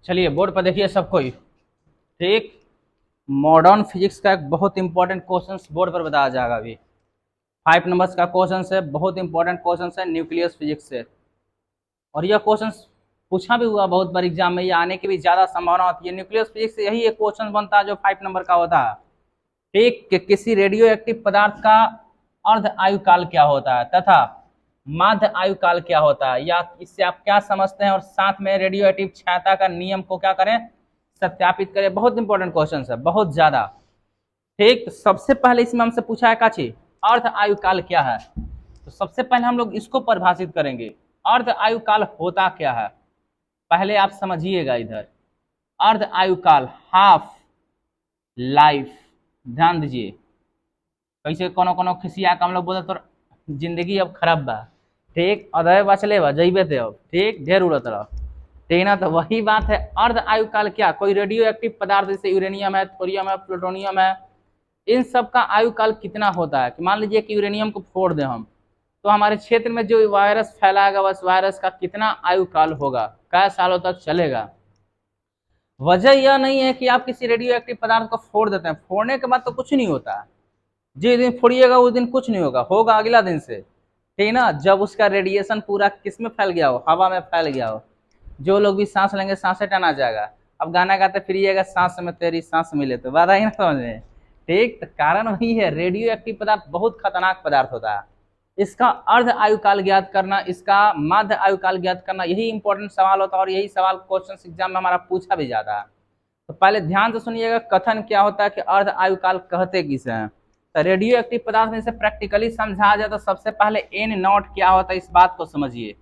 चलिए बोर्ड पर देखिए सब कोई। ठीक। मॉडर्न फिजिक्स का एक बहुत इंपॉर्टेंट क्वेश्चन बोर्ड पर बताया जाएगा अभी। 5 नंबर्स का क्वेश्चन है, बहुत इंपॉर्टेंट क्वेश्चन है न्यूक्लियस फिजिक्स से। और यह क्वेश्चन पूछा भी हुआ बहुत बार एग्जाम में, ये आने की भी ज्यादा संभावना होती है। न्यूक्लियस फिजिक्स से यही एक क्वेश्चन बनता है जो 5 नंबर का होता है। ठीक कि किसी रेडियो एक्टिव पदार्थ का अर्ध आयु काल क्या होता है तथा माध्य आयु काल क्या होता है, या इससे आप क्या समझते हैं, और साथ में रेडियो एक्टिव क्षयता का नियम को क्या करें, सत्यापित करें। बहुत इंपॉर्टेंट क्वेश्चन है, बहुत ज्यादा। ठीक, तो सबसे पहले इसमें हमसे पूछा है काची अर्ध आयु काल क्या है। तो सबसे पहले हम लोग इसको परिभाषित करेंगे, अर्ध आयु काल होता क्या है। पहले आप समझिएगा इधर, अर्ध आयु काल हाफ लाइफ। ध्यान दीजिए, कैसे कोनो कोनो खिसिया के हम लोग बोलते तो जिंदगी अब खराब बा। ठीक, अदय बचले बा जइबे थे अब। ठीक, ढेर उड़त रह। ठीक ना, तो वही बात है। अर्ध आयु काल क्या, कोई रेडियो एक्टिव पदार्थ जैसे यूरेनियम है, थोरियम है, प्लूटोनियम है, इन सब का आयु काल कितना होता है। कि मान लीजिए कि यूरेनियम को फोड़ दें हम, तो हमारे क्षेत्र में जो वायरस फैलाएगा बस वायरस का कितना आयु काल होगा, कई सालों तक चलेगा। वजह यह नहीं है कि आप किसी रेडियो एक्टिव पदार्थ को फोड़ देते हैं, फोड़ने के बाद तो कुछ नहीं होता है। जिस दिन फोड़िएगा उस दिन कुछ नहीं होगा, होगा अगला दिन से। ठीक ना, जब उसका रेडिएशन पूरा किस में फैल गया हो, हवा में फैल गया हो। जो लोग भी सांस लेंगे सांसें टना जाएगा। अब गाना गाते फिरिएगा, सांस में तेरी सांस मिले, तो बात आई ना समझ में। ठीक, तो कारण वही है, रेडियो एक्टिव पदार्थ बहुत खतरनाक पदार्थ होता है। इसका अर्ध आयु काल ज्ञात करना, इसका माध्य आयु काल ज्ञात करना, यही इंपॉर्टेंट सवाल होता है। और यही सवाल क्वेश्चन एग्जाम में हमारा पूछा भी जाता है। तो पहले ध्यान से सुनिएगा कथन क्या होता है कि अर्ध आयु काल कहते किसे हैं। तो रेडियो एक्टिव पदार्थ में से प्रैक्टिकली समझा जाए तो सबसे पहले एन नॉट क्या होता है, इस बात को समझिए।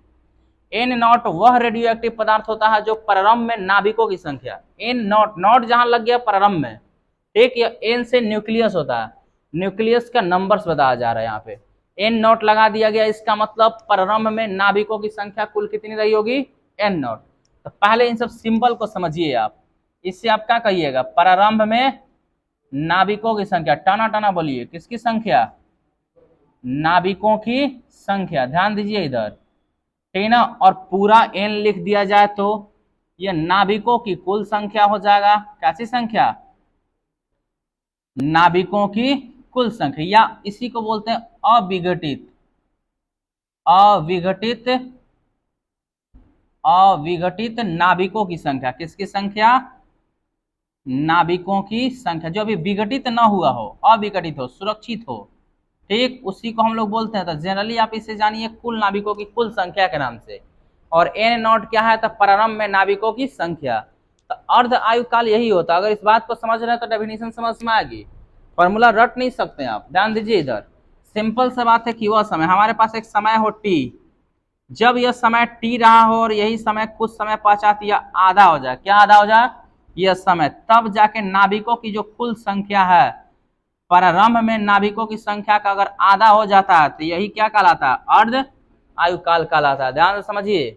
एन नॉट वह रेडियो एक्टिव पदार्थ होता है जो प्रारंभ में नाभिकों की संख्या, एन नॉट, नॉट जहां लग गया प्रारंभ में। ठीक, ये एन से न्यूक्लियस होता है, न्यूक्लियस का नंबर्स बताया जा रहा है यहाँ पे। एन नॉट लगा दिया गया, इसका मतलब प्रारंभ में नाभिकों की संख्या कुल कितनी रही होगी, एन नॉट। तो पहले इन सब सिंबल को समझिए आप। इससे आप क्या कहिएगा, प्रारंभ में नाभिकों की संख्या, टना टना बोलिए, किसकी संख्या, नाभिकों की संख्या। ध्यान दीजिए इधर, ठीक ना। और पूरा एन लिख दिया जाए तो ये नाभिकों की कुल संख्या हो जाएगा। कैसी संख्या, नाभिकों की कुल संख्या, या इसी को बोलते हैं अविघटित, अविघटित, अविघटित नाभिकों की संख्या। किसकी संख्या, नाभिकों की संख्या जो अभी विघटित ना हुआ हो, अविघटित हो, सुरक्षित हो। ठीक, उसी को हम लोग बोलते हैं। तो जनरली आप इसे जानिए कुल नाभिकों की कुल संख्या के नाम से। और एन नॉट क्या है, तो प्रारंभ में नाभिकों की संख्या। तो अर्ध आयु काल यही होता है। अगर इस बात को समझ रहे हैं तो डेफिनेशन समझ में आएगी, फॉर्मूला रट नहीं सकते आप। ध्यान दीजिए इधर, सिंपल सा बात है कि वह समय, हमारे पास एक समय हो टी, जब यह समय टी रहा हो और यही समय कुछ समय पश्चात यह आधा हो जाए, क्या आधा हो जाए, यह समय, तब जाके नाभिकों की जो कुल संख्या है, प्रारंभ में नाभिकों की संख्या का अगर आधा हो जाता है तो यही क्या कहलाता है, अर्ध आयु काल कहलाता है। ध्यान से समझिए,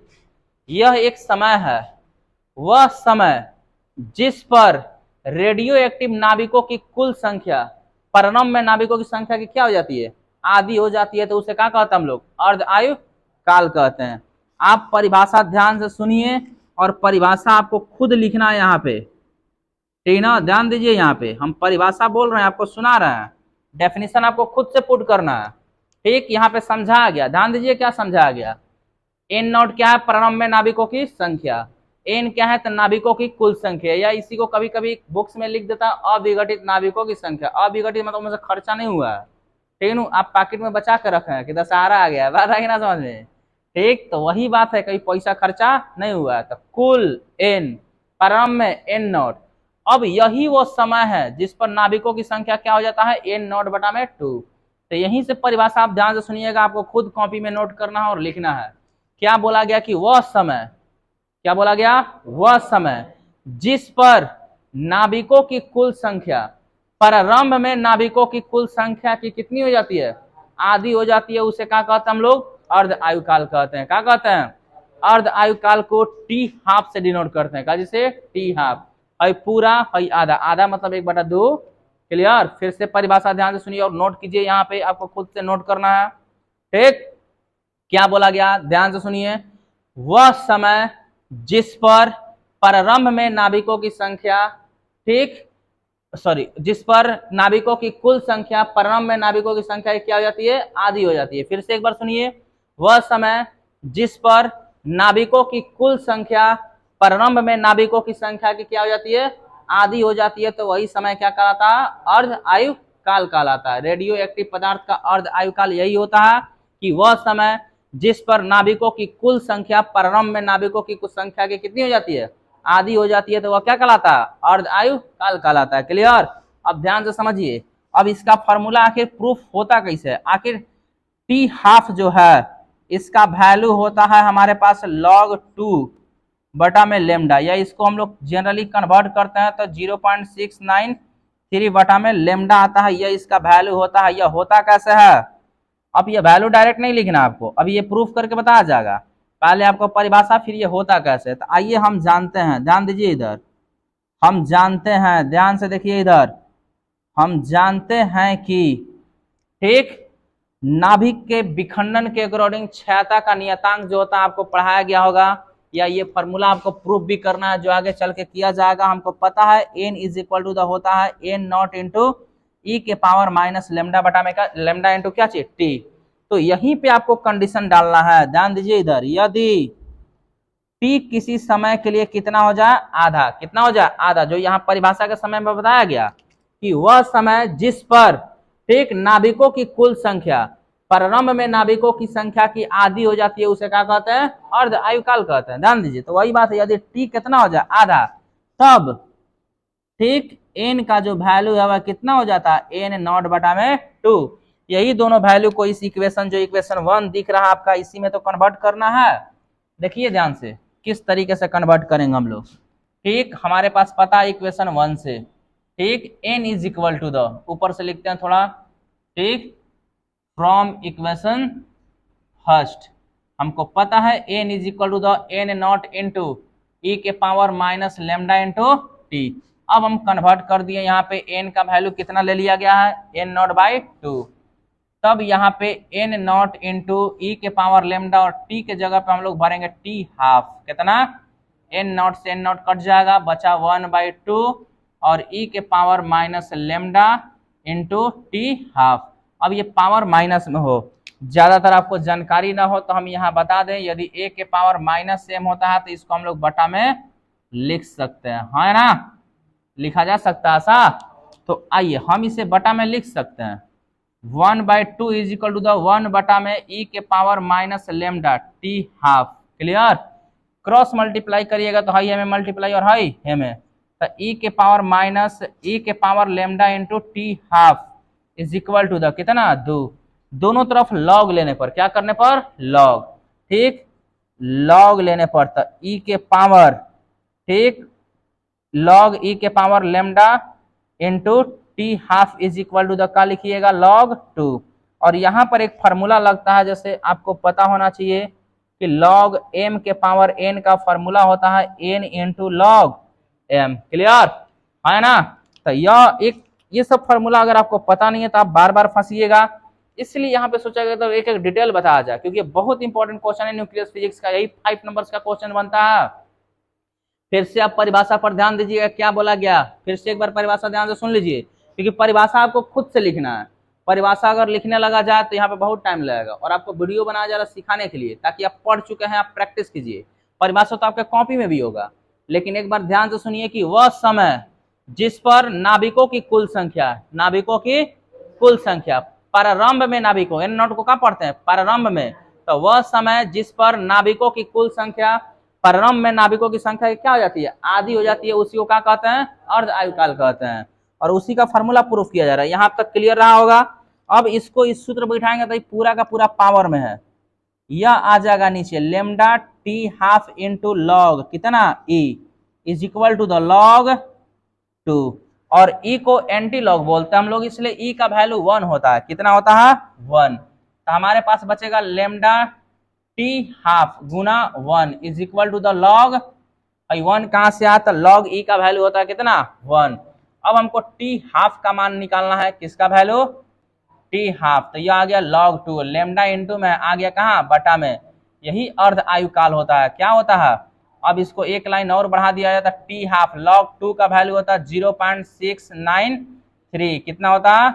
यह एक समय है, वह समय जिस पर रेडियो एक्टिव नाभिकों की कुल संख्या प्रारंभ में नाभिकों की संख्या की क्या हो जाती है, आधी हो जाती है, तो उसे क्या कहते हैं हम लोग, अर्ध आयु काल कहते हैं। आप परिभाषा ध्यान से सुनिए और परिभाषा आपको खुद लिखना है यहाँ पे। ठीक ना, ध्यान दीजिए, यहाँ पे हम परिभाषा बोल रहे हैं, आपको सुना रहे हैं, डेफिनेशन आपको खुद से पुट करना है। ठीक, यहाँ पे समझाया गया, ध्यान दीजिए क्या समझाया गया। एन नॉट क्या है, प्रारंभ में नाभिकों की संख्या। एन क्या है, तो नाभिकों की कुल संख्या, या इसी को कभी कभी बुक्स में लिख देता है अविघटित नाभिकों की संख्या। अविघटित मतलब मुझे खर्चा नहीं हुआ है। ठीक है, आप पॉकेट में बचा कर रखे हैं कि दशहरा आ गया, बात आएगी ना समझ में। ठीक, तो वही बात है, कहीं पैसा खर्चा नहीं हुआ है। तो कुल एन, प्रारंभ में एन नॉट। अब यही वो समय है जिस पर नाभिकों की संख्या क्या हो जाता है, एन नॉट बटा में 2। तो यहीं से परिभाषा आप ध्यान से सुनिएगा, आपको खुद कॉपी में नोट करना है और लिखना है। क्या बोला गया कि वह समय, क्या बोला गया, वह समय जिस पर नाभिकों की कुल संख्या, प्रारंभ में नाभिकों की कुल संख्या की कितनी हो जाती है, आधी हो जाती है, उसे क्या कहते हैं हम लोग, अर्ध आयु काल कहते हैं। क्या कहते हैं, अर्ध आयु काल को टी हाफ से डिनोट करते हैं। जिसे टी हाफ, है पूरा, है आधा, आधा मतलब 1/2। क्लियर, फिर से परिभाषा ध्यान से सुनिए और नोट कीजिए, यहाँ पे आपको खुद से नोट करना है। ठीक, क्या बोला गया, ध्यान से सुनिए, वह समय जिस पर प्रारंभ में नाभिकों की संख्या, ठीक, सॉरी, जिस पर नाभिकों की कुल संख्या प्रारंभ में नाभिकों की संख्या क्या हो जाती है, आधी हो जाती है। फिर से एक बार सुनिए, वह समय जिस पर नाभिकों की कुल संख्या प्रारंभ में नाभिकों की संख्या की क्या हो जाती है, आधी हो जाती है, तो वही समय क्या कहलाता है, अर्ध आयु काल कहलाता है। रेडियो एक्टिव पदार्थ का अर्ध आयु काल यही होता है कि वह समय जिस पर नाभिकों की कुल संख्या प्रारंभ में नाभिकों की कुल संख्या की कितनी हो जाती है, आधी हो जाती है, तो वह क्या कहलाता है, अर्ध आयु काल कहलाता है। क्लियर? अब ध्यान से समझिए, अब इसका फॉर्मूला आखिर प्रूफ होता कैसे है। आखिर टी हाफ जो है इसका वैल्यू होता है हमारे पास log 2 बटा में लेमडा, या इसको हम लोग जनरली कन्वर्ट करते हैं तो 0.693 बटा में लेमडा आता है, यह इसका वैल्यू होता है। यह होता कैसे है, अब ये वैल्यू डायरेक्ट नहीं लिखना आपको, अब ये प्रूफ करके बताया जाएगा। पहले आपको परिभाषा, फिर ये होता कैसे। तो आइए हम जानते हैं, ध्यान दीजिए इधर, हम जानते हैं, ध्यान से देखिए इधर, हम जानते हैं कि ठीक नाभिक के विखंडन के अकॉर्डिंग क्षयता का नियतांक जो होता है आपको पढ़ाया गया होगा, या ये फॉर्मूला आपको प्रूफ भी करना है जो आगे चल के किया जाएगा। हमको पता है n is equal to the होता है n नॉट इंटू ई के पावर माइनस लेमडा बटा में का लेमडा इंटू क्या चाहिए, टी। तो यहीं पे आपको कंडीशन डालना है, ध्यान दीजिए इधर, यदि टी किसी समय के लिए कितना हो जाए, आधा, कितना हो जाए, आधा, जो यहाँ परिभाषा के समय में बताया गया कि वह समय जिस पर ठीक नाभिकों की कुल संख्या प्रारंभ में नाभिकों की संख्या की आधी हो जाती है, उसे क्या कहते हैं, अर्ध आयुकाल कहते हैं। ध्यान दीजिए, तो वही बात है, यदि टी कितना हो जाए, आधा, तब ठीक एन का जो वैल्यू है वह कितना हो जाता है, एन नॉट बटा में 2। यही दोनों वैल्यू को इस इक्वेशन, जो इक्वेशन 1 दिख रहा है आपका, इसी में तो कन्वर्ट करना है। देखिए ध्यान से किस तरीके से कन्वर्ट करेंगे हम लोग। ठीक, हमारे पास पता है इक्वेशन 1 से, ठीक, n is equal to the, ऊपर से लिखते हैं थोड़ा, ठीक, फ्रॉम इक्वेशन फर्स्ट हमको पता है n is equal to the n nought into E के power minus lambda into T. अब हम कन्वर्ट कर दिए, यहाँ पे n का वैल्यू कितना ले लिया गया है, n नॉट बाई 2। तब यहाँ पे n नॉट इंटू ई के पावर लेमडा और t के जगह पे हम लोग भरेंगे t हाफ, कितना, n नॉट से n नॉट कट जाएगा, बचा 1/2 और e के power minus lambda into t half. अब ये पावर माइनस में हो, ज्यादातर आपको जानकारी ना हो तो हम यहाँ बता दें, यदि a के पावर माइनस सेम होता है तो इसको हम लोग बटा में लिख सकते हैं, है ना, लिखा जा सकता है ऐसा। तो आइए हम इसे बटा में लिख सकते हैं, 1/2 इज इक्वल टू द 1 बटा में e के power minus lambda T half. Clear? Cross multiply करिएगा तो हाई हमें मल्टीप्लाई और हाई हमें, तो e के पावर माइनस e के power lambda into t half is equal to the कितना, 2। दोनों तरफ लॉग लेने पर, क्या करने पर, लॉग, ठीक, लॉग लेने पर, तो e के पावर, ठीक, लॉग e के power lambda into t half is equal to the का लिखिएगा log 2। और यहाँ पर एक फार्मूला लगता है, जैसे आपको पता होना चाहिए कि log m के पावर n का फार्मूला होता है n into log m। Clear है ना? तो यह एक, ये सब फार्मूला अगर आपको पता नहीं है तो आप बार बार फंसीएगा, इसलिए यहाँ पे सोचा गया तो एक एक डिटेल बताया जाए, क्योंकि बहुत इंपॉर्टेंट क्वेश्चन है न्यूक्लियस फिजिक्स का, यही 5 नंबर्स का क्वेश्चन बनता है। फिर से आप परिभाषा पर ध्यान दीजिएगा, क्या बोला गया, फिर से एक बार परिभाषा ध्यान से सुन लीजिए, क्योंकि परिभाषा आपको खुद से लिखना है। परिभाषा अगर लिखने लगा जाए तो यहाँ पे बहुत टाइम लगेगा, और आपको वीडियो बनाया जा रहा है सिखाने के लिए, ताकि आप पढ़ चुके हैं, आप प्रैक्टिस कीजिए। परिभाषा तो आपके कॉपी में भी होगा, लेकिन एक बार ध्यान से सुनिए कि वह समय जिस पर नाभिकों की कुल संख्या, नाभिकों की कुल संख्या प्रारंभ में, नाभिकों एन नॉट को क्या पढ़ते हैं, प्रारंभ में, तो वह समय जिस पर नाभिकों की कुल संख्या, प्रारंभ में नाभिकों की संख्या क्या हो जाती है, आधी हो जाती है, उसी को क्या कहते हैं, अर्ध आयुकाल कहते हैं। और उसी का फॉर्मूला प्रूफ किया जा रहा है। यहाँ तक क्लियर रहा होगा। अब इसको इस सूत्र बैठाएंगे तो पूरा का पूरा पावर में है, यह आ जाएगा नीचे lambda T half into log कितना, E is equal to the log 2, और ई को एंटी लॉग बोलते हैं हम लोग, इसलिए ई का वैल्यू 1 होता है, कितना होता है, 1। तो हमारे पास बचेगा लेमडा टी हाफ गुना 1 is equal to the log, 1 कहां से आता, लॉग ई का वैल्यू होता है कितना, 1। अब हमको टी हाफ का मान निकालना है, किसका वैल्यू, टी हाफ, तो यह आ गया log 2, लेमडा इंटू में आ गया कहाँ, बटा में, यही अर्ध आयु काल होता है, क्या होता है, अब इसको एक लाइन और बढ़ा दिया जाता, टी हाफ log 2 का वैल्यू होता 0.693, कितना होता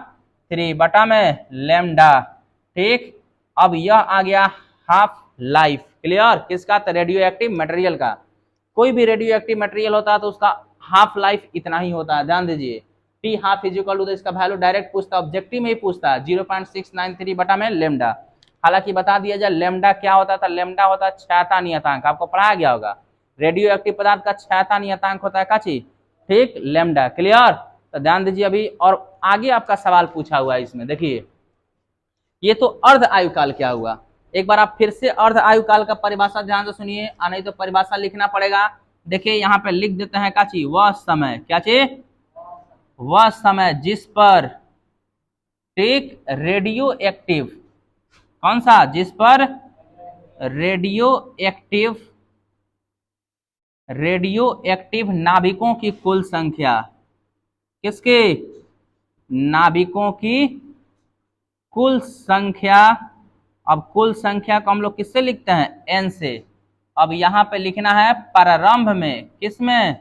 3 बटा में लेमडा। ठीक, अब यह आ गया हाफ लाइफ। क्लियर, किसका, तो रेडियो एक्टिव मटेरियल का। कोई भी रेडियो एक्टिव मटेरियल होता है तो उसका हाफ लाइफ इतना ही होता है, ध्यान दीजिए। T half is equal to, इसका वैल्यू डायरेक्ट पूछता है, ऑब्जेक्टिव में ही पूछता है 0.693 बटा में लेमडा। हालांकि बता दिया जाए लेमडा क्या होता था, लेमडा होता है क्षयता नियतांक, आपको पढ़ाया गया होगा। रेडियो एक्टिव पदार्थ का क्षयता नियतांक होता है का चीज, ठीक, लेमडा। क्लियर, तो ध्यान दीजिए अभी। और आगे आपका सवाल पूछा हुआ है इसमें, देखिए ये तो अर्ध आयुकाल क्या हुआ। एक बार आप फिर से अर्ध आयुकाल का परिभाषा ध्यान से सुनिए, नहीं तो परिभाषा लिखना पड़ेगा। देखिए यहाँ पे लिख देते हैं का चीज, वह समय, क्या चीज, वह समय जिस पर, ठीक, रेडियो एक्टिव, कौन सा, जिस पर रेडियो एक्टिव नाभिकों की कुल संख्या, किसके, नाभिकों की कुल संख्या। अब कुल संख्या को हम लोग किससे लिखते हैं, एन से। अब यहां पे लिखना है प्रारंभ में, किसमें,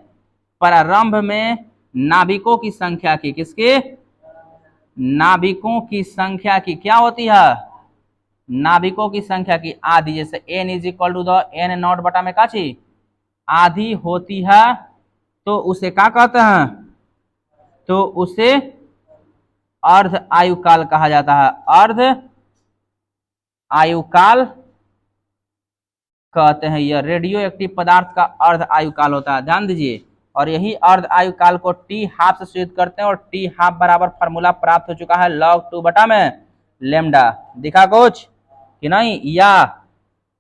प्रारंभ में नाभिकों की संख्या की, किसके, नाभिकों की संख्या की क्या होती है, नाभिकों की संख्या की आधी। जैसे n is equal to the n naught बटा में काची आधी होती है, तो उसे क्या कहते हैं, तो उसे अर्ध आयुकाल कहा जाता है, अर्ध आयुकाल कहते हैं। यह रेडियो एक्टिव पदार्थ का अर्ध आयुकाल होता है, ध्यान दीजिए। और यही अर्ध आयुकाल को टी हाफ से सूचित करते हैं, और टी हाफ बराबर फार्मूला प्राप्त हो चुका है log 2 बटा में लेमडा। दिखा कुछ कि नहीं, या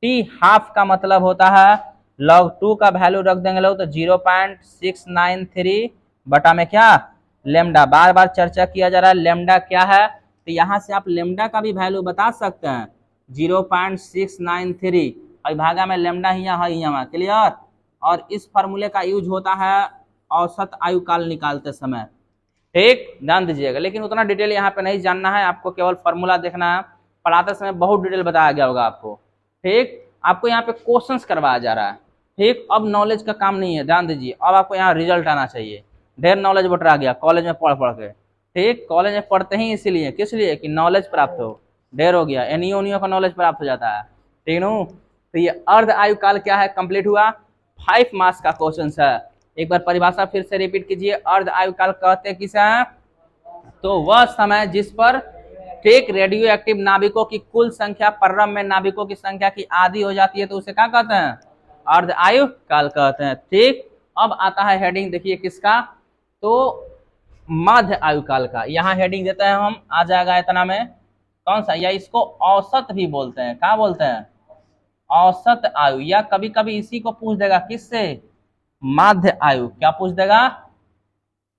टी हाफ का मतलब होता है log 2 का वैल्यू रख देंगे लोग तो 0.693 बटा में क्या लेमडा। बार बार चर्चा किया जा रहा है लेमडा क्या है, तो यहां से आप लेमडा का भी वैल्यू बता सकते हैं 0.693, अविभागा में लेमडा ही यहाँ। क्लियर, और इस फार्मूले का यूज होता है औसत आयुकाल निकालते समय। ठीक, ध्यान दीजिएगा, लेकिन उतना डिटेल यहाँ पे नहीं जानना है, आपको केवल फार्मूला देखना है। पढ़ाते समय बहुत डिटेल बताया गया होगा आपको। ठीक, आपको यहाँ पे क्वेश्चंस करवाया जा रहा है। ठीक, अब नॉलेज का काम नहीं है, ध्यान दीजिए, अब आपको यहाँ रिजल्ट आना चाहिए। ढेर नॉलेज बटरा गया कॉलेज में पढ़ पढ़ के। ठीक, कॉलेज में पढ़ते ही इसीलिए, किस लिए, कि नॉलेज प्राप्त हो, ढेर हो गया, एनियो का नॉलेज प्राप्त हो जाता है। ठीक नो, तो ये अर्ध आयुकाल क्या है, कंप्लीट हुआ। 5 मार्क्स का क्वेश्चन है। एक बार परिभाषा फिर से रिपीट कीजिए, अर्ध आयुकाल कहते किसे हैं, तो वह समय जिस पर, ठीक, रेडियो एक्टिव नाभिकों की कुल संख्या प्रारंभ में नाभिकों की संख्या की आधी हो जाती है, तो उसे क्या कहते हैं, अर्ध आयुकाल कहते हैं। ठीक, अब आता है हेडिंग, देखिए किसका, तो मध्य आयुकाल का। यहाँ हेडिंग देते हैं हम, आ जाएगा इतना में, कौन सा, या इसको औसत भी बोलते हैं, क्या बोलते हैं, औसत आयु, या कभी कभी इसी को पूछ देगा किससे, माध्य आयु। क्या पूछ देगा,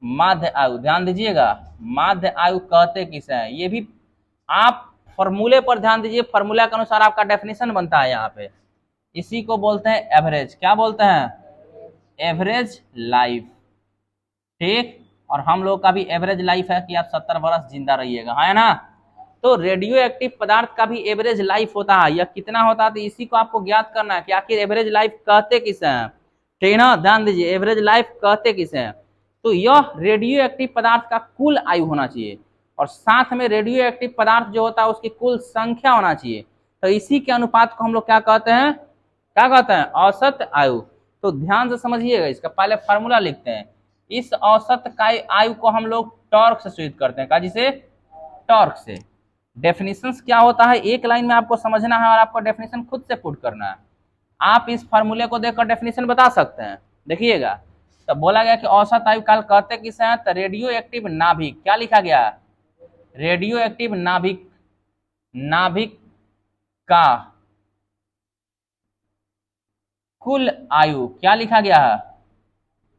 माध्य आयु। ध्यान दीजिएगा, माध्य आयु कहते किसे हैं, ये भी आप फॉर्मूले पर ध्यान दीजिए, फॉर्मूला के अनुसार आपका डेफिनेशन बनता है यहाँ पे। इसी को बोलते हैं एवरेज, क्या बोलते हैं, एवरेज लाइफ। ठीक, और हम लोग का भी एवरेज लाइफ है कि आप 70 वर्ष जिंदा रहिएगा, है ना। तो रेडियो एक्टिव पदार्थ का भी एवरेज लाइफ होता है, यह कितना होता है, तो इसी को आपको ज्ञात करना है कि आखिर एवरेज लाइफ कहते किसे हैं। ठीक है ना, ध्यान दीजिए, एवरेज लाइफ कहते किसे हैं, तो यह रेडियो एक्टिव पदार्थ का कुल आयु होना चाहिए, और साथ में रेडियो एक्टिव पदार्थ जो होता है उसकी कुल संख्या होना चाहिए। तो इसी के अनुपात को हम लोग क्या कहते हैं, क्या कहते हैं, औसत आयु। तो ध्यान से समझिएगा, इसका पहले फॉर्मूला लिखते हैं। इस औसत का आयु को हम लोग टॉर्क से सूचित करते हैं, का जिसे टॉर्क से। डेफिनेशन क्या होता है, एक लाइन में आपको समझना है, और आपको डेफिनेशन खुद से पुट करना है। आप इस फार्मूले को देखकर डेफिनेशन बता सकते हैं। देखिएगा, तो बोला गया कि औसत आयु काल कहते किसे हैं, तो रेडियो एक्टिव नाभिक, क्या लिखा गया, रेडियो एक्टिव नाभिक, नाभिक का कुल आयु, क्या लिखा गया है,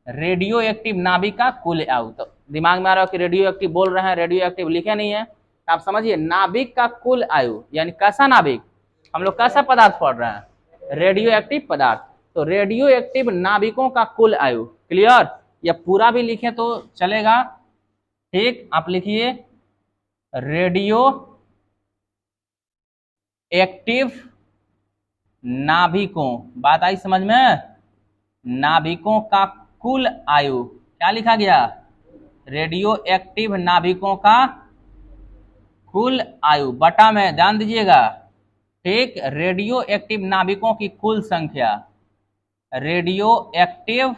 रेडियो एक्टिव नाभिक का कुल आयु। तो दिमाग में आ रहा है कि रेडियो एक्टिव बोल रहे हैं, रेडियो एक्टिव लिखे नहीं है, तो आप समझिए नाभिक का कुल आयु, यानी कैसा नाभिक, हम लोग कैसा पदार्थ पढ़ रहे हैं, रेडियो एक्टिव पदार्थ। तो रेडियो एक्टिव नाभिकों का कुल आयु। क्लियर, या पूरा भी लिखे तो चलेगा। ठीक, आप लिखिए रेडियो एक्टिव नाभिकों, बात आई समझ में, नाभिकों का कुल आयु, क्या लिखा गया, रेडियो एक्टिव नाभिकों का कुल आयु बटा में, ध्यान दीजिएगा, ठीक, रेडियो एक्टिव नाभिकों की कुल संख्या, रेडियो एक्टिव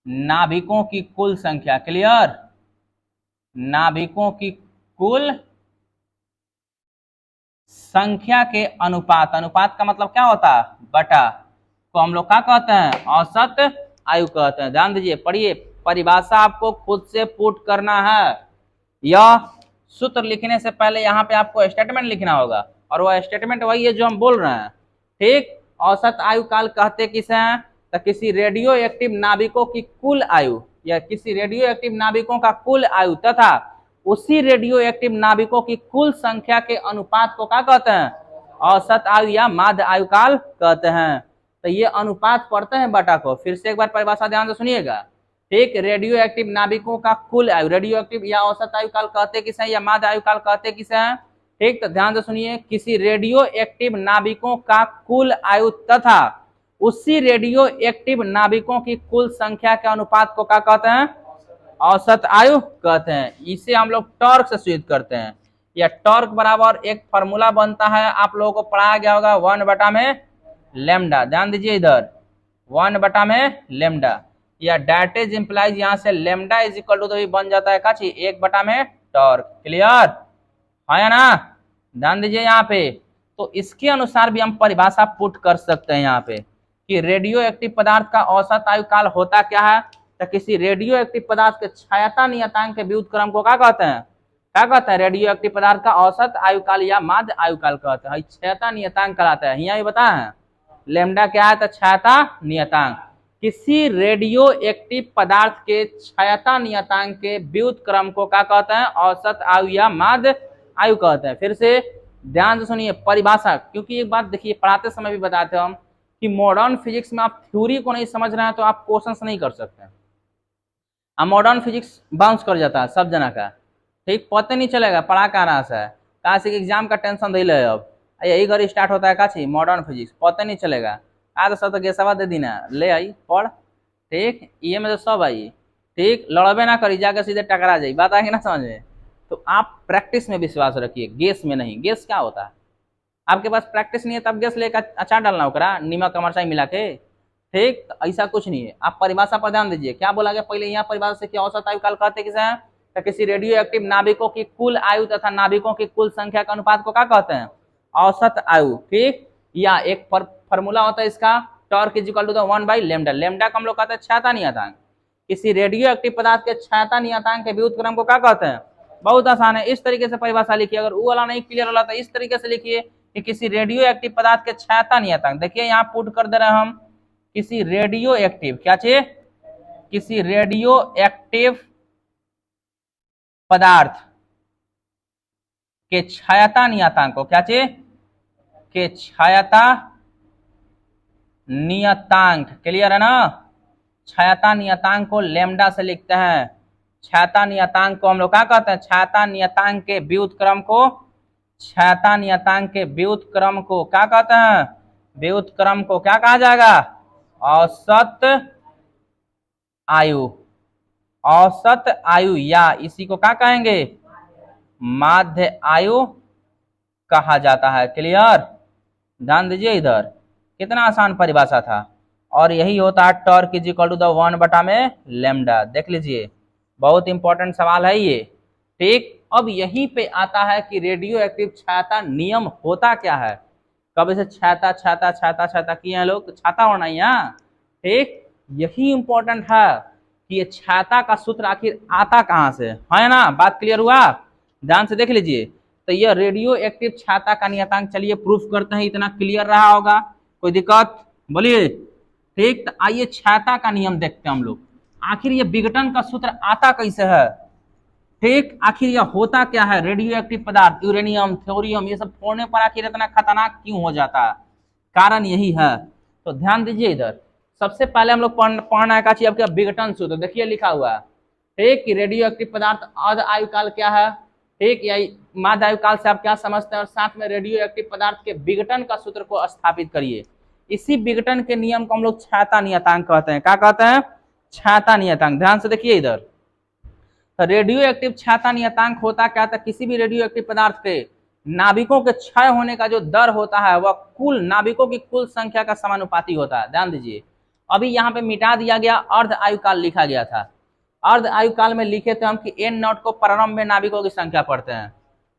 नाभिकों की कुल संख्या, क्लियर, नाभिकों की कुल संख्या के अनुपात, अनुपात का मतलब क्या होता है, बटा, को हम लोग क्या कहते हैं, औसत आयु कहते हैं। ध्यान दीजिए, पढ़िए, परिभाषा आपको खुद से पुट करना है, यह सूत्र लिखने से पहले यहाँ पे आपको स्टेटमेंट लिखना होगा, और वह स्टेटमेंट वही है जो हम बोल रहे हैं, ठीक। औसत आयु काल कहते किसे हैं, तो किसी रेडियो एक्टिव नाभिकों की कुल आयु, या किसी रेडियो एक्टिव नाभिकों का कुल आयु तथा उसी रेडियो एक्टिव नाभिकों की कुल संख्या के अनुपात को क्या कहते हैं, औसत आयु या माध्य आयु काल कहते हैं। तो ये अनुपात पढ़ते हैं बटा को, फिर से एक बार परिभाषा ध्यान से सुनिएगा, ठीक। रेडियो एक्टिव नाभिकों का कुल आयु, रेडियो एक्टिव या औसत आयु काल कहते किसे हैं, या माध्य आयु काल कहते किसे हैं, ठीक। तो ध्यान से सुनिए, किसी रेडियो एक्टिव नाभिकों का कुल आयु तथा उसी रेडियो एक्टिव नाभिकों की कुल संख्या के अनुपात को क्या कहते हैं, औसत आयु कहते हैं। इसे हम लोग टॉर्क से सूचित करते हैं, या टॉर्क बराबर एक फॉर्मूला बनता है, आप लोगों को पढ़ाया गया होगा, 1 बटा में लेमडा, ध्यान दीजिए इधर, 1 बटा में लेमडा, या डेट इज इंप्लाइज, यहाँ से लेमडा इज इक्वल टू तो बन जाता है काची 1 बटा में टॉर्क, क्लियर है ना, ध्यान दीजिए यहाँ पे। तो इसके अनुसार भी हम परिभाषा पुट कर सकते हैं यहाँ पे, कि रेडियो एक्टिव पदार्थ का औसत आयु काल होता क्या है, तो किसी रेडियो एक्टिव पदार्थ के क्षयता नियतांक के व्युत्क्रम को क्या कहते हैं, क्या कहते हैं, रेडियो एक्टिव पदार्थ का औसत आयु काल या माध्य आयु काल कहते हैं, क्षयता नियतांक कहलाता है। यहाँ भी बताया है, लेमडा क्या है, तो क्षयता नियतांक, किसी रेडियो एक्टिव पदार्थ के क्षयता नियतांक के व्युत्क्रम को क्या कहते हैं, औसत आयु या माध्य आयु कहते हैं। फिर से ध्यान से सुनिए परिभाषा, क्योंकि एक बात देखिए, पढ़ाते समय भी बताते हम कि मॉडर्न फिजिक्स में आप थ्योरी को नहीं समझ रहे हैं तो आप क्वेश्चंस नहीं कर सकते। अब मॉडर्न फिजिक्स बाउंस कर जाता है सब जना का, ठीक, पता नहीं चलेगा पढ़ा कहाँ रहा है, कहाँ से एग्जाम का टेंशन दिल है, अब यही घर स्टार्ट होता है काची मॉडर्न फिजिक्स, पता नहीं चलेगा, आ तो सब तो गेसवा दे दी ना, ले आई पढ़, ठीक, ये में तो सब आई, ठीक, लड़बे ना करी, जाकर सीधे टकरा जाई, बात आएगी ना समझ में। तो आप प्रैक्टिस में विश्वास रखिए, गेस में नहीं। गेस क्या होता है, आपके पास प्रैक्टिस नहीं है तब गेस लेकर अचार डालना होगा, नीमक मिर्चाई मिला के, ठीक, तो ऐसा कुछ नहीं है। आप परिभाषा पर ध्यान दीजिए, क्या बोला गया पहले यहाँ परिभाषा से, कि औसत आयु काल कहते किसे हैं, तो किसी रेडियो एक्टिव नाभिकों की कुल आयु तथा नाभिकों की कुल संख्या के अनुपात को क्या कहते हैं, औसत आयु, ठीक। या एक फॉर्मूला होता है इसका, torque is equal to 1 by lambda, lambda का हम लोग कहते हैं क्षयता नियतांक, किसी रेडियो एक्टिव पदार्थ के क्षयता नियतांक के व्युत्क्रम को क्या कहते हैं, बहुत आसान है, इस तरीके से परिभाषा लिखिए। अगर वो वाला नहीं क्लियर होला तो इस तरीके से लिखिए कि किसी रेडियो एक्टिव पदार्थ के क्षयता नियतांक, देखिए यहाँ पुट कर दे रहे हैं हम, किसी रेडियो एक्टिव, क्या चाहिए, किसी रेडियो एक्टिव पदार्थ के क्षयता नियतांक को, क्या चाहिए, के क्षयता नियतांक, क्लियर है ना, क्षयता नियतांक को लेमडा से लिखते हैं, क्षयता नियतांक को हम लोग क्या कहते हैं, क्षयता नियतांक के व्युत्क्रम को, क्षयता नियतांक के व्युत्क्रम को क्या कहते हैं, व्युत्क्रम को क्या कहा जाएगा, औसत आयु, औसत आयु, या इसी को क्या कहेंगे, माध्य आयु कहा जाता है, क्लियर, ध्यान दीजिए इधर, कितना आसान परिभाषा था। और यही होता है टॉर्क इज इक्वल टू 1 बटा में लेमडा, देख लीजिए, बहुत इंपॉर्टेंट सवाल है ये, ठीक। अब यहीं पे आता है कि रेडियो एक्टिव क्षयता नियम होता क्या है, कब इसे छाता छाता छाता छाता किए हैं लोग, तो छाता होना यहाँ, ठीक। यही इंपॉर्टेंट है कि ये छाता का सूत्र आखिर आता कहाँ से है ना, बात क्लियर हुआ, ध्यान से देख लीजिए। तो ये रेडियो एक्टिव छाता का नियतांक, चलिए प्रूफ करते हैं, इतना क्लियर रहा होगा, कोई दिक्कत बोलिए, ठीक। तो आइए छाता का नियम देखते हैं हम लोग, आखिर ये विघटन का सूत्र आता कैसे है, ठीक, आखिर यह होता क्या है, रेडियो एक्टिव पदार्थ यूरेनियम थोरियम ये सब फोड़ने पर आखिर इतना खतरनाक क्यों हो जाता है, कारण यही है। तो ध्यान दीजिए इधर, सबसे पहले हम लोग पढ़ना है का आपका विघटन सूत्र, देखिए लिखा हुआ है, ठीक, कि रेडियो एक्टिव पदार्थ अर्ध आयु काल क्या है, ठीक, या माध्य आयु काल से आप क्या समझते हैं, और साथ में रेडियो एक्टिव पदार्थ के विघटन का सूत्र को स्थापित करिए। इसी विघटन के नियम को हम लोग छायता नियतांक कहते हैं। क्या कहते हैं? छायता नियतांक। ध्यान से देखिए इधर, रेडियो एक्टिव छायता नियतांक होता क्या था? किसी भी रेडियो एक्टिव पदार्थ के नाभिकों के क्षय होने का जो दर होता है वह कुल नाभिकों की कुल संख्या का समानुपाती होता है। ध्यान दीजिए, अभी यहाँ पे मिटा दिया गया, अर्ध आयुकाल लिखा गया था। अर्ध आयुकाल में लिखे थे हम कि एन नॉट को प्रारंभ में नाभिकों की संख्या पढ़ते हैं,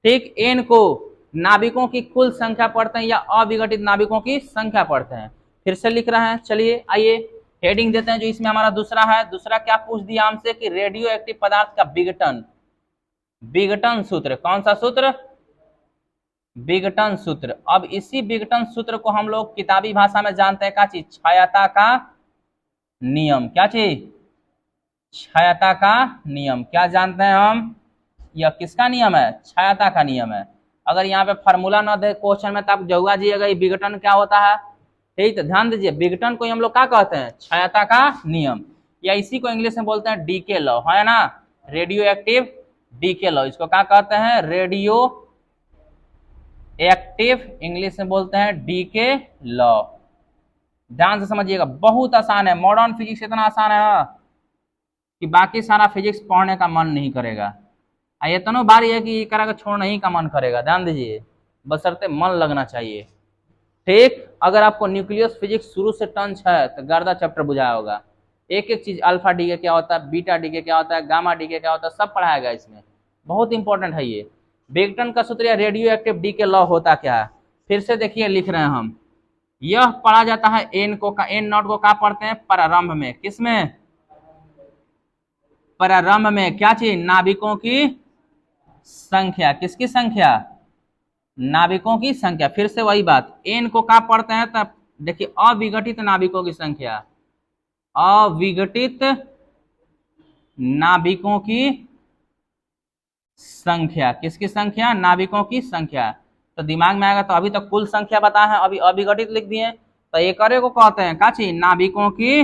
ठीक, एन को नाभिकों की कुल संख्या पढ़ते हैं या अविघटित नाभिकों की संख्या पढ़ते हैं। फिर से लिख रहे हैं, चलिए आइए हेडिंग देते हैं जो इसमें हमारा दूसरा है। दूसरा क्या पूछ दिया हमसे कि रेडियो एक्टिव पदार्थ का विघटन, विघटन सूत्र। कौन सा सूत्र? विघटन सूत्र। अब इसी विघटन सूत्र को हम लोग किताबी भाषा में जानते हैं क्या चीज? छायता का नियम। क्या चीज? छायता का नियम। क्या जानते हैं हम? यह किसका नियम है? छायता का नियम है। अगर यहाँ पे फार्मूला न दे क्वेश्चन में तो आप जौगा जाइएगा ये विघटन क्या होता है, ठीक। तो ध्यान दीजिए, विघटन को हम लोग क्या कहते हैं? छायता का नियम, या इसी को इंग्लिश में बोलते हैं डीके लॉ, है ना, रेडियो एक्टिव डीके लॉ। इसको क्या कहते हैं? रेडियो एक्टिव, इंग्लिश में बोलते हैं डीके लॉ। ध्यान से समझिएगा, बहुत आसान है। मॉडर्न फिजिक्स इतना आसान है ना कि बाकी सारा फिजिक्स पढ़ने का मन नहीं करेगा। इतना बारी है कि करा छोड़ने ही का मन करेगा। ध्यान दीजिए, बशर्ते मन लगना चाहिए, ठीक। अगर आपको न्यूक्लियस फिजिक्स शुरू से टंच है तो गर्दा चैप्टर बुझाया होगा। एक एक चीज, अल्फा डीके क्या होता है, बीटा डीके क्या होता है, गामा डीके क्या होता है, सब पढ़ाया गया इसमें। बहुत इंपॉर्टेंट है ये। विघटन का सूत्र या रेडियो एक्टिव डीके लॉ होता क्या है? फिर से देखिए लिख रहे हैं हम, यह पढ़ा जाता है एन को, एन नॉट को क्या पढ़ते हैं? प्रारंभ में। किसमें? प्रारंभ में। क्या चीज? नाभिकों की संख्या। किसकी संख्या? नाभिकों की संख्या। फिर से वही बात, एन को क्या पढ़ते हैं? तब देखिए, अविघटित नाभिकों की संख्या, अविघटित नाभिकों की संख्या। किसकी संख्या? नाभिकों की संख्या। तो दिमाग में आएगा, तो अभी तक कुल संख्या बताए हैं, अभी अविघटित लिख दिए, तो एक को कहते हैं क्या चीज? नाभिकों की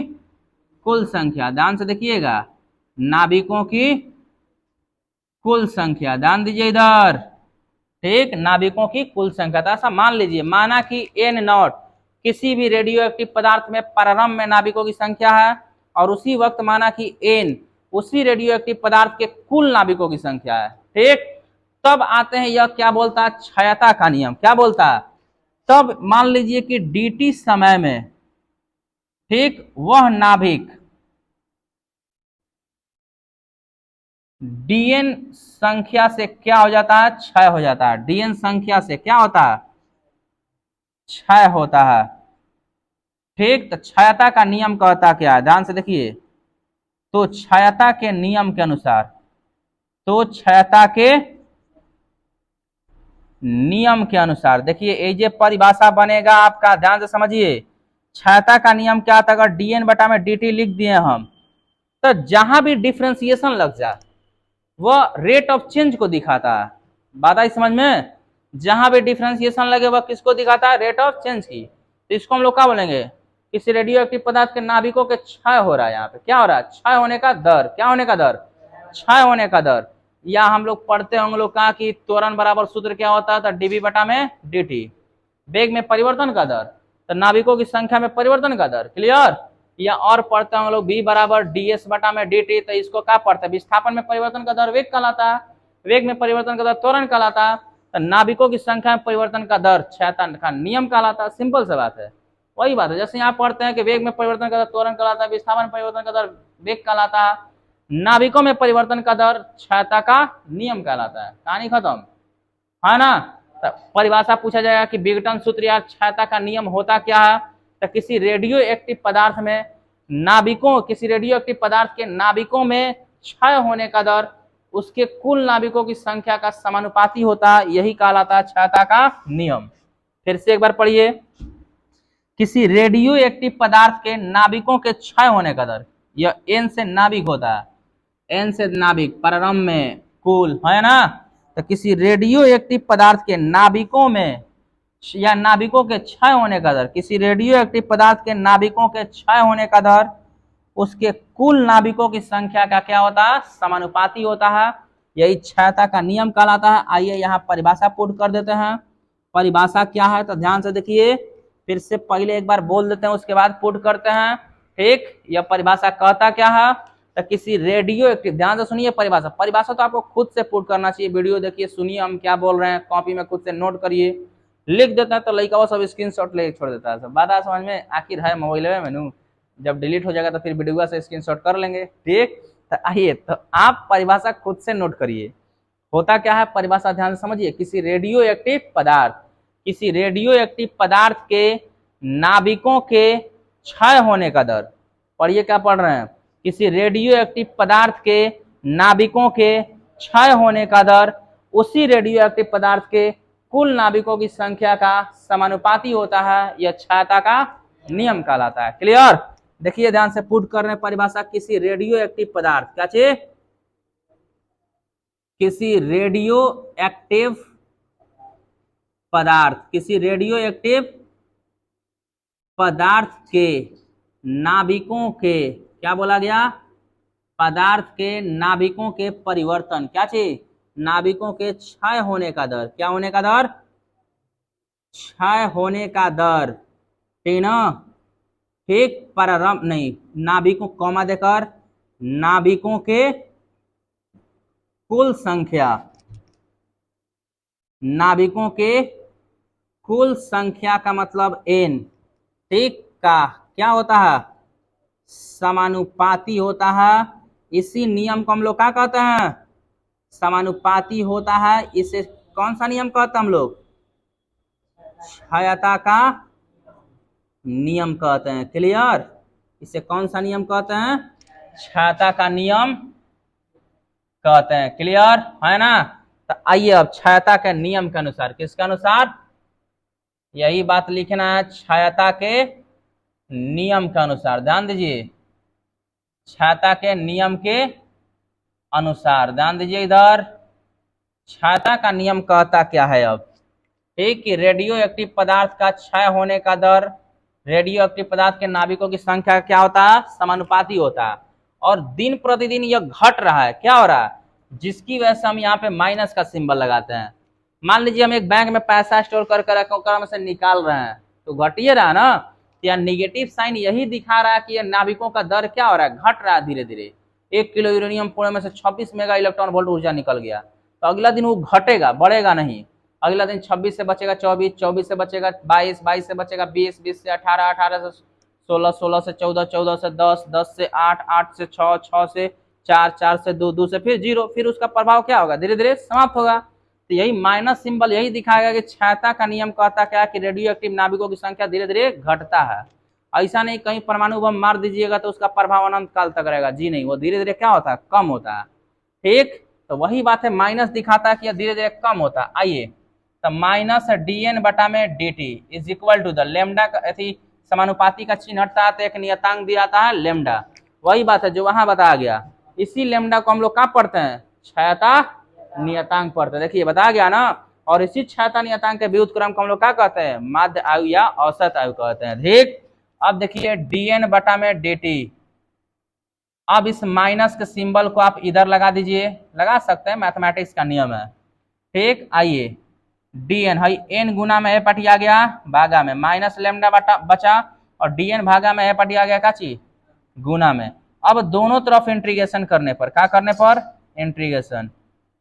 कुल संख्या। ध्यान से देखिएगा, नाभिकों की कुल संख्या। ध्यान दीजिए इधर, ठीक, नाभिकों की कुल संख्या। तो ऐसा मान लीजिए, माना कि एन नॉट किसी भी रेडियो एक्टिव पदार्थ में प्रारंभ में नाभिकों की संख्या है, और उसी वक्त माना कि एन उसी रेडियो एक्टिव पदार्थ के कुल नाभिकों की संख्या है, ठीक। तब आते हैं, यह क्या बोलता है? क्षयता का नियम। क्या बोलता है? तब मान लीजिए कि dt समय में, ठीक, वह नाभिक dn संख्या से क्या हो जाता है? क्षय हो जाता है। dn संख्या से क्या होता है? क्षय होता है, ठीक। तो क्षयता का नियम कहता क्या है? ध्यान से देखिए, तो क्षयता के नियम के अनुसार, तो क्षयता के नियम के अनुसार देखिए, ये जो परिभाषा बनेगा आपका, ध्यान से समझिए, क्षयता का नियम क्या था? अगर dn बटा में dt लिख दिए हम, तो जहां भी डिफ्रेंसिएशन लग जाए वह रेट ऑफ चेंज को दिखाता है। बात आई समझ में? जहां भी डिफ्रेंसिएशन लगे वह किसको दिखाता है? रेट ऑफ चेंज की। तो इसको हम लोग क्या बोलेंगे? किसी रेडियो एक्टिव पदार्थ के नाभिकों के क्षय हो रहा है, यहाँ पे क्या हो रहा है? क्षय होने का दर। क्या होने का दर? क्षय होने का दर। या हम लोग पढ़ते हैं हम लोग का कि त्वरण बराबर सूत्र क्या होता है? तो dv बटा में dt, वेग में परिवर्तन का दर, तो नाभिकों की संख्या में परिवर्तन का दर। क्लियर? या और पढ़ते हैं हम लोग v बराबर ds बटा में dt, तो इसको क्या पढ़ते हैं? विस्थापन में परिवर्तन का दर वेग कहलाता है, वेग में परिवर्तन का दर त्वरण कहलाता है, तो नाभिकों की संख्या में परिवर्तन का दर क्षयता का नियम कहलाता है। सिंपल सी बात है, वही बात है। जैसे यहाँ पढ़ते हैं कि वेग में परिवर्तन का दर त्वरण कहलाता है, विस्थापन में परिवर्तन का दर वेग कहलाता है, नाभिकों में परिवर्तन का दर क्षयता का नियम कहलाता है। कहानी खत्म, है ना। तो परिभाषा पूछा जाएगा कि विघटन सूत्र या क्षयता का नियम होता क्या है? तो किसी रेडियो एक्टिव पदार्थ में नाभिकों, किसी रेडियो एक्टिव पदार्थ के नाभिकों में क्षय होने का दर उसके कुल नाभिकों की संख्या का समानुपाती होता है, यही कहलाता है क्षयता का नियम। फिर से एक बार पढ़िए, किसी रेडियो एक्टिव पदार्थ के नाभिकों के क्षय होने का दर, यह n से नाभिक होता है, n से नाभिक, प्रारंभ में कुल, है ना। तो किसी रेडियो एक्टिव पदार्थ के नाभिकों में या नाभिकों के क्षय होने का दर, किसी रेडियो एक्टिव पदार्थ के नाभिकों के क्षय होने का दर उसके कुल नाभिकों की संख्या का क्या होता है? समानुपाती होता है, यही क्षयता का नियम कहलाता है। आइए यहाँ परिभाषा पुट कर देते हैं। परिभाषा क्या है? तो ध्यान से देखिए, फिर से पहले एक बार बोल देते हैं, उसके बाद पुट करते हैं। ठीक, यह परिभाषा कहता क्या है, तो किसी रेडियो एक्टिव, ध्यान से सुनिए परिभाषा, परिभाषा तो आपको खुद से पुट करना चाहिए। वीडियो देखिए, सुनिए हम क्या बोल रहे हैं, कॉपी में खुद से नोट करिए। लिख देता है तो लड़का वो सब स्क्रीनशॉट लेके छोड़ देता है। सब बात आ समझ में, आखिर है मोबाइल में, जब डिलीट हो जाएगा तो फिर वीडियो से स्क्रीनशॉट कर लेंगे। ठीक, तो आइए, तो आप परिभाषा खुद से नोट करिए। होता क्या है परिभाषा, ध्यान से समझिए। किसी रेडियो एक्टिव पदार्थ, किसी रेडियो एक्टिव पदार्थ के नाभिकों के क्षय होने का दर, पढ़िए क्या पढ़ रहे हैं, किसी रेडियो एक्टिव पदार्थ के नाभिकों के क्षय होने का दर उसी रेडियो एक्टिव पदार्थ के कुल नाभिकों की संख्या का समानुपाती होता है। यह क्षयता का नियम कहलाता है। क्लियर, देखिए ध्यान से पुट कर रहे हैं परिभाषा। किसी रेडियो एक्टिव पदार्थ, क्या चाहिए, किसी रेडियो एक्टिव पदार्थ, किसी रेडियो एक्टिव पदार्थ के नाभिकों के, क्या बोला गया, पदार्थ के नाभिकों के परिवर्तन, क्या चाहिए, नाभिकों के क्षय होने का दर, क्या होने का दर, क्षय होने का दर, ठीक ना। ठीक, प्रारंभ नहीं, नाभिकों कॉमा देकर, नाभिकों के कुल संख्या, नाभिकों के कुल संख्या का मतलब n, ठीक, का क्या होता है, समानुपाती होता है। इसी नियम को हम लोग क्या कहते हैं, समानुपाती होता है। इसे कौन सा नियम कहते हैं हम लोग, क्षयता का नियम कहते हैं। क्लियर, इसे कौन सा नियम कहते हैं, क्षयता का नियम कहते हैं। क्लियर है ना। तो आइए अब क्षयता के नियम के अनुसार, किसके अनुसार, यही बात लिखना है, क्षयता के नियम के अनुसार। ध्यान दीजिए, क्षयता के नियम के अनुसार, ध्यान दीजिए इधर। क्षयता का नियम कहता क्या है अब, ठीक, कि रेडियो एक्टिव पदार्थ का क्षय होने का दर रेडियो एक्टिव पदार्थ के नाभिकों की संख्या क्या होता है, समानुपाती होता है। और दिन प्रतिदिन यह घट रहा है, क्या हो रहा है, जिसकी वजह से हम यहाँ पे माइनस का सिंबल लगाते हैं। मान लीजिए हम एक बैंक में पैसा स्टोर कर कर हम से निकाल रहे हैं, तो घटिए रहा ना, तो यह निगेटिव साइन यही दिखा रहा है कि यह नाभिकों का दर क्या हो रहा है, घट रहा है धीरे धीरे। 1 किलो यूरेनियम पुणे में से 26 मेगा इलेक्ट्रॉन वोल्ट ऊर्जा निकल गया, तो अगला दिन वो घटेगा, बढ़ेगा नहीं। अगला दिन 26 से बचेगा 24, 24 से बचेगा 22, 22 से बचेगा 20, 20 से 18, 18 से 16, 16 से 14, 14 से 10, 10 से 8, 8 से 6, 6 से 4, 4 से 2, 2 से फिर 0, फिर उसका प्रभाव क्या होगा, धीरे धीरे समाप्त होगा। तो यही माइनस सिंबल यही दिखाएगा कि क्षयता का नियम कहता क्या, कि रेडियो एक्टिव नाभिकों की संख्या धीरे धीरे घटता है। ऐसा नहीं कहीं परमाणु बम मार दीजिएगा तो उसका प्रभाव अनंत काल तक रहेगा, जी नहीं, वो धीरे धीरे क्या होता है, कम होता है। ठीक, तो वही बात है, माइनस दिखाता है कि धीरे धीरे कम होता है। आइए, तो माइनस dn बटा में dt is equal to the lambda का समानुपाती का चिन्ह हटता है तो एक नियतांक दिया जाता है लेमडा। वही बात है जो वहां बताया गया। इसी लेमडा को हम लोग कहाँ पढ़ते हैं, क्षयता नियतांक पढ़ते हैं। देखिए बताया गया ना। और इसी क्षयता नियतांक के व्युत्क्रम को हम लोग क्या कहते हैं, माध्य आयु या औसत आयु कहते हैं। ठीक, अब देखिए dn बटा में dt। अब इस माइनस के सिंबल को आप इधर लगा दीजिए, लगा सकते हैं, मैथमेटिक्स का नियम है। ठीक, आइए, dn है n गुना में ए पटिया गया भागा में माइनस लेमडा बचा, और dn भागा में ए पटिया गया काची गुना में। अब दोनों तरफ इंटीग्रेशन करने पर, क्या करने पर, इंटीग्रेशन,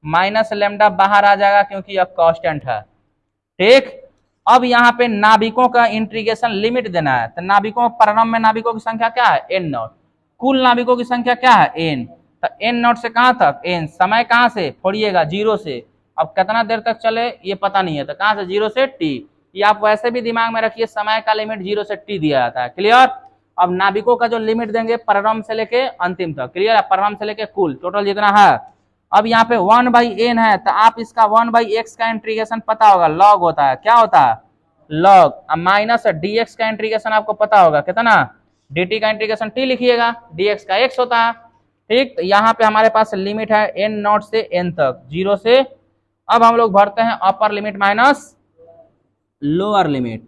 माइनस लेमडा बाहर आ जाएगा क्योंकि यह कांस्टेंट है। ठीक, अब यहाँ पे नाभिकों का इंटीग्रेशन लिमिट देना है, तो नाभिकों प्रारंभ में नाभिकों की संख्या क्या है, n नॉट, कुल नाभिकों की संख्या क्या है, n, तो n नॉट से कहाँ तक n, समय कहाँ से फोड़िएगा, 0 से। अब कितना देर तक चले ये पता नहीं है, तो कहाँ से 0 से t, ये आप वैसे भी दिमाग में रखिए, समय का लिमिट 0 से t दिया जाता है। क्लियर, अब नाभिकों का जो लिमिट देंगे प्रारंभ से लेके अंतिम तक। क्लियर, प्रारंभ से लेके कुल टोटल जितना है। अब यहाँ पे 1/n है, तो आप इसका 1/x का इंटीग्रेशन पता होगा, लॉग होता है, क्या होता है, लॉग। अब माइनस dx का इंटीग्रेशन आपको पता होगा कितना, dt का इंटीग्रेशन t लिखिएगा, dx का x होता है। ठीक, तो यहाँ पे हमारे पास लिमिट है n नॉट से n तक, 0 से। अब हम लोग भरते हैं upper limit minus lower limit,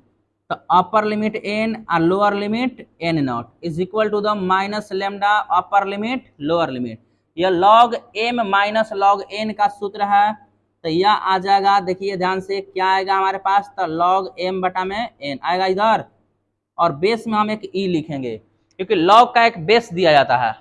तो अपर लिमिट n और lower limit n naught is equal to the minus lambda upper limit lower limit. यह log m minus log n का सूत्र है, तो यह आ जाएगा, देखिए ध्यान से क्या आएगा हमारे पास, तो log m बटा में n आएगा इधर, और बेस में हम एक ई लिखेंगे क्योंकि log का एक बेस दिया जाता है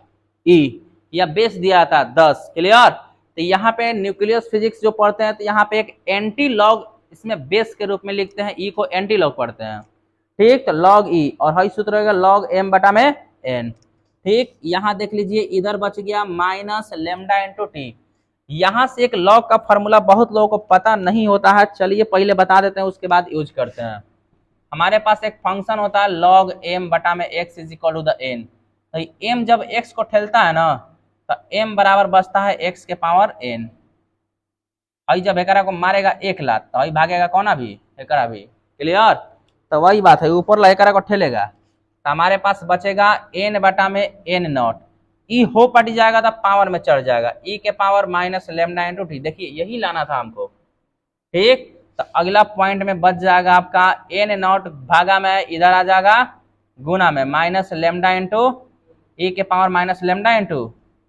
ई, या बेस दिया जाता है 10। क्लियर। तो यहाँ पे न्यूक्लियस फिजिक्स जो पढ़ते हैं तो यहाँ पे एक एंटी लॉग इसमें बेस के रूप में लिखते हैं, ई को एंटी लॉग पढ़ते हैं। ठीक, तो log ई, और हाई सूत्र होगा log m बटा में n। ठीक, यहाँ देख लीजिए इधर बच गया माइनस लेमडा इंटू टी। यहाँ से एक लॉग का फॉर्मूला बहुत लोगों को पता नहीं होता है, चलिए पहले बता देते हैं उसके बाद यूज करते हैं। हमारे पास एक फंक्शन होता है log m बटा में x is equal to the n। तो m जब x को ठेलता है ना तो m बराबर बचता है x के पावर n। अभी जब एकरा को मारेगा 1 लात तो अभी भागेगा कौन अभी, एकरा भी। क्लियर। तो वही बात है, ऊपर ला एकरा को ठेलेगा तो हमारे पास बचेगा n बटा में n नॉट, ई हो पट जाएगा तो पावर में चढ़ जाएगा, ई के power minus lambda into T. देखिए यही लाना था हमको। ठीक, तो अगला पॉइंट में बच जाएगा आपका n नॉट भागा में इधर आ जाएगा गुना में माइनस लेमडा इंटू ई के power minus lambda into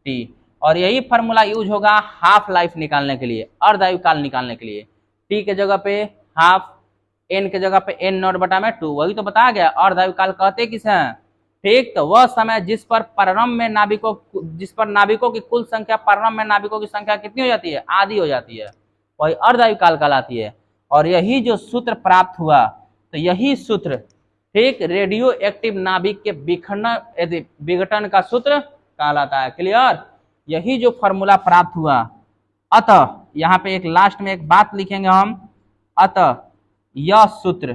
T. और यही फॉर्मूला यूज होगा हाफ लाइफ निकालने के लिए, अर्ध आयुकाल निकालने के लिए। टी के जगह पे हाफ, एन के जगह पे एन नॉट बटा में 2, वही तो बताया गया अर्ध आयुकाल कहते किसे हैं। ठीक, तो वह समय जिस पर नाभिकों की कुल संख्या, प्रारंभ में नाभिकों की संख्या कितनी हो जाती है, आधी हो जाती है, वही अर्ध आयुकाल कहलाती है। और यही जो सूत्र प्राप्त हुआ, तो यही सूत्र, ठीक, रेडियो एक्टिव नाभिक के विघटन का सूत्र कहलाता है। क्लियर। यही जो फॉर्मूला प्राप्त हुआ, अतः यहाँ पे एक लास्ट में एक बात लिखेंगे हम, अतः यह सूत्र,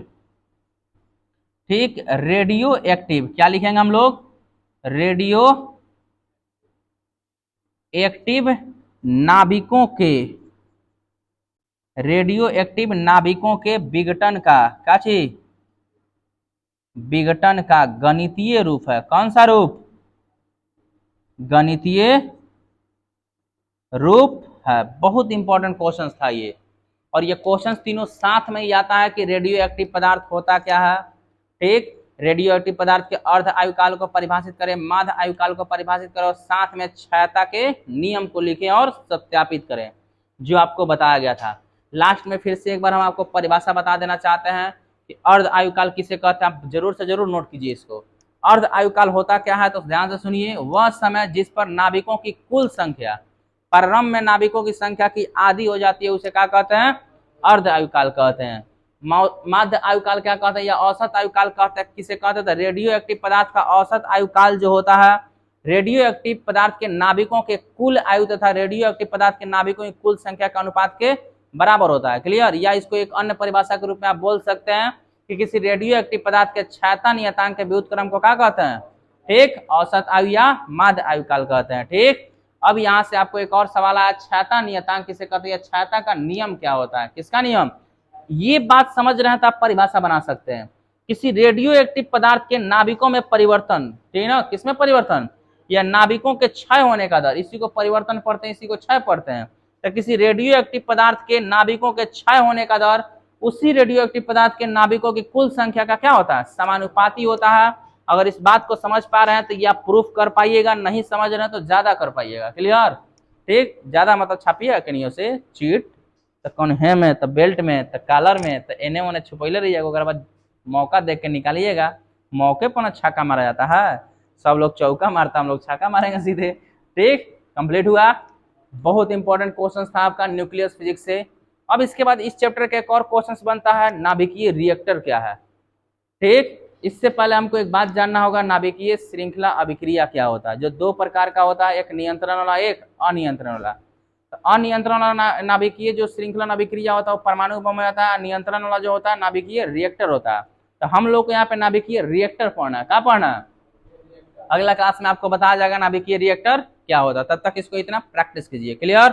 ठीक, रेडियो एक्टिव, क्या लिखेंगे हम लोग, रेडियो एक्टिव नाभिकों के, रेडियो एक्टिव नाभिकों के विघटन का, क्या चीज, विघटन का गणितीय रूप है। कौन सा रूप, गणितीय रूप है। बहुत इंपॉर्टेंट क्वेश्चन था ये, और ये क्वेश्चन तीनों साथ में ही आता है कि रेडियो एक्टिव पदार्थ होता क्या है। ठीक, रेडियो एक्टिव पदार्थ के अर्ध आयुकाल को परिभाषित करें, माध्य आयुकाल को परिभाषित करें, और साथ में क्षयता के नियम को लिखें और सत्यापित करें जो आपको बताया गया था। लास्ट में फिर से एक बार हम आपको परिभाषा बता देना चाहते हैं कि अर्ध आयुकाल किसे कहते हैं, आप जरूर से जरूर नोट कीजिए इसको। अर्ध आयुकाल होता क्या है, तो ध्यान से सुनिए, वह समय जिस पर नाभिकों की कुल संख्या, प्रारंभ में नाभिकों की संख्या की आधी हो जाती है, उसे क्या कहते हैं, अर्ध आयुकाल कहते हैं। माध्य आयुकाल क्या कहते हैं, या औसत आयुकाल कहते हैं, किसे कहते हैं, रेडियो एक्टिव पदार्थ का औसत आयुकाल जो होता है, रेडियो एक्टिव पदार्थ के नाभिकों के कुल आयु तथा रेडियो एक्टिव पदार्थ के नाभिकों की कुल संख्या के अनुपात के बराबर होता है। क्लियर। या इसको एक अन्य परिभाषा के रूप में आप बोल सकते हैं कि किसी रेडियो एक्टिव पदार्थ के क्षयता नियतांक के व्युत्क्रम को क्या कहते हैं, ठीक, औसत आयु या माध्य आयुकाल कहते हैं। ठीक, अब यहाँ से आपको एक और सवाल आया, क्षयता नियतांक किसे कहते हैं, क्षयता का नियम क्या होता है, किसका नियम, ये बात समझ रहे हैं तो आप परिभाषा बना सकते हैं। किसी रेडियो एक्टिव पदार्थ के नाभिकों में परिवर्तन, ठीक है ना, किसमें परिवर्तन, या नाभिकों के क्षय होने का दर, इसी को परिवर्तन पढ़ते हैं, इसी को क्षय पढ़ते हैं। तो किसी रेडियो एक्टिव पदार्थ के नाभिकों के क्षय होने का दर उसी रेडियो एक्टिव पदार्थ के नाभिकों की कुल संख्या का क्या होता है, समानुपाती होता है। अगर इस बात को समझ पा रहे हैं तो ये आप प्रूफ कर पाइएगा, नहीं समझ रहे हैं तो ज्यादा कर पाइएगा। क्लियर। ठीक, ज्यादा मतलब छापिएगा कहीं से चीट, तो कौन है में, तो बेल्ट में, तो कॉलर में, तो एने ओने छुपैले रहिएगा, ओकर बाद मौका देख के निकालिएगा। मौके पर ना छक्का मारा जाता है, सब लोग चौका मारता, हम लोग छक्का मारेंगे सीधे। ठीक, कंप्लीट हुआ। बहुत इंपॉर्टेंट क्वेश्चन था आपका न्यूक्लियस फिजिक्स से। अब इसके बाद इस चैप्टर का एक और क्वेश्चन बनता है, नाभिकीय रिएक्टर क्या है। ठीक, इससे पहले हमको एक बात जानना होगा, नाभिकीय श्रृंखला अभिक्रिया क्या होता है, जो दो प्रकार का होता है, एक नियंत्रण वाला, एक अनियंत्रण वाला। तो अनियंत्रण वाला नाभिकीय जो श्रृंखला अभिक्रिया होता है वो परमाणु बम में होता है, नियंत्रण वाला जो होता है नाभिकीय रिएक्टर होता है। तो हम लोग को यहाँ पे नाभिकीय रिएक्टर पढ़ना है, क्या पढ़ना है, अगला क्लास में आपको बताया जाएगा नाभिकीय रिएक्टर क्या होता है। तब तक इसको इतना प्रैक्टिस कीजिए। क्लियर।